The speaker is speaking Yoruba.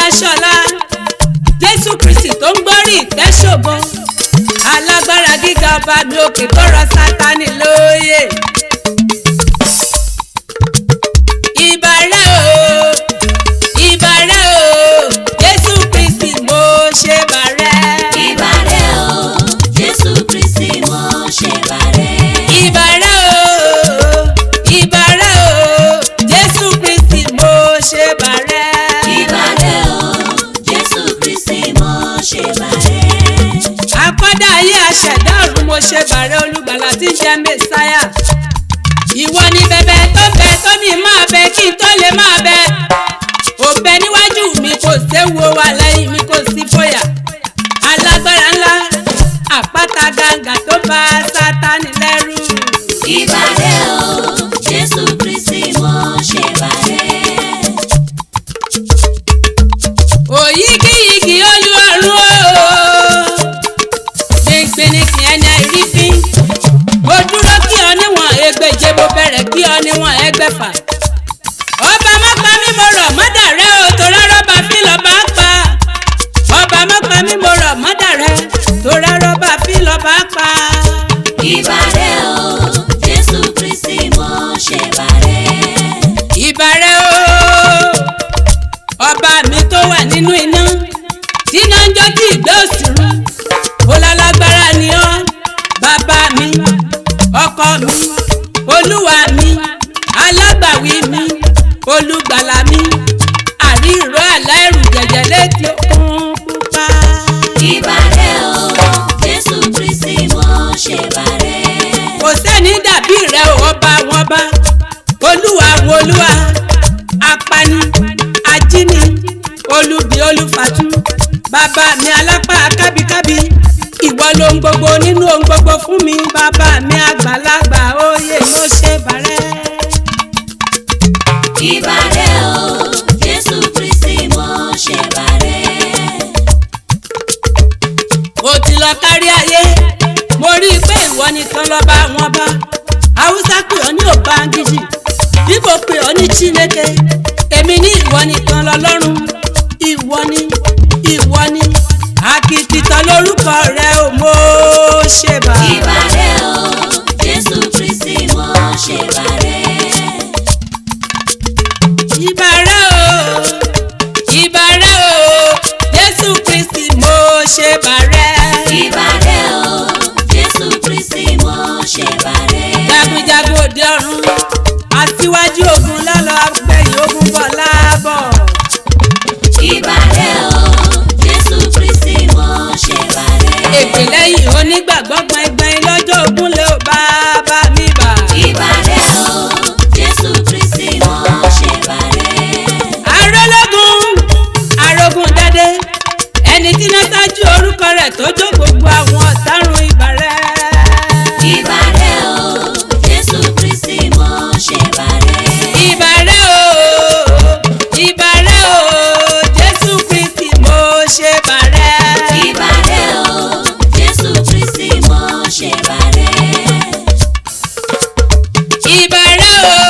aṣọ́lá Jésù Kristi tó ń gbórí ìtẹ́ ṣògo alágbára gíga ọba mi òkè tó rọ Sátánì lóyè. Ìbà rẹ o ìbà rẹ o Jésù Kristi mo ṣe bà rẹ. Ìbà rẹ o Jésù Kristi mo ṣe bà rẹ. Ìbà rẹ o ìbà rẹ o Jésù Kristi mo ṣe bà rẹ. Ìbà rẹ o Jésù Kristi mo ṣe bà rẹ. Àkọ́dá ayé aṣẹ̀dá ọ̀run mo ṣe bà rẹ olùgbàlà tí ń jẹ́ Mèsáyà. Ìwọ ni bẹ̀bẹ̀ tó bẹ tó ní máa bẹ kí n tó lè máa bẹ. Òbẹ níwájú mi kò séwu wà lẹ́yìn mi kò sí fòyà. Alágbára ńlá àpáta gàǹgà tó bá Sátánì lẹ́rù. Ìbà rẹ o Jésù Kristi mo ṣe bà rẹ. Òyígíyigì Olúọ̀run o. Gbẹ̀ngbẹ̀nìkì ẹni àìrífín. Mo dúró kí ọ níwọ̀n ẹgbẹ̀je mo bẹ̀rẹ̀ kí ọ níwọ̀n ẹgbẹ̀fà. Ọba má pa mí mo rọ̀ mọ́dà rẹ o torá rọ́bà fí lọ́ba pa. Ọba má pa mí mo rọ̀ mọ́dà rẹ torá rọ́bà fí lọ́ba pa. Ìbà rẹ o Jésù Kristi mo ṣe bà rẹ. Ìbà rẹ o ọba mi tó wà nínú iná tí iná ń jó tí ìgbẹ́ òsì rú. Olálágbára ni ọ́ bàbá mi ọkọ mi olúwa mi alágbàwí mi olùgbàlà mi àríró àláìrù jẹ̀jẹ̀ létí òkun pupa. Ìbà rẹ o Jésù Kristi mo ṣe bà rẹ. Kò sẹ́ni dàbí rẹ ọba wọn bá olúwa wo olúwa apani ajíni olùbí olùfàtú bàbá mi alápá kábíkábí ìwọ lohun gbogbo nínú ohun gbogbo fún mi bàbá mi àgbàlagbà oyè mo ṣe bà rẹ. Ìbà rẹ o Jésù Kristi mo ṣe bà rẹ. Ó ti lọ kárí ayé mo rí i pé ìwọ nìkan lọ́ba wọn bá Haúsá pè ọ́ ní Òbángíjì Ìgbò pè ọ́ ní Chineke èmi ní ìwọ nìkan lọ́lọ́run ìwọ ni àkìtìtàn lórúkọ rẹ ò mo ṣe bà. Ìbà rẹ o Jésù Kristi mo ṣe bà rẹ. Ìbà rẹ o ìbà rẹ o Jésù Kristi mo ṣe bà rẹ. Ìbà rẹ o Jésù Kristi mo ṣe bà rẹ. Jagunjagun òde ọ̀run aṣíwájú ogun lọ́lọ́ agbẹ̀yìn ogun bọ̀ láàbọ̀. Ìbà rẹ o Jésù Kristi mo ṣe bà rẹ. Èpè lẹ́yìn onígbàgbọ́ gbọ̀ngbọ̀n lọ́jọ́ ogun lé o bàbá mi bà. Ìbà rẹ o Jésù Kristi mo ṣe bà rẹ. Arógun dádé ẹni tí náà ṣáájú orúkọ rẹ̀ tó jó gbogbo àwọn ọ̀tárun ìbà rẹ. Ìbà rẹ o Jésù Kristi mo ṣe bà rẹ. Ìbà rẹ o ìbà rẹ o Jésù Kristi mo ṣe bà rẹ. Ìbà rẹ o Jésù Kristi mo ṣe bà rẹ. Ìbà rẹ o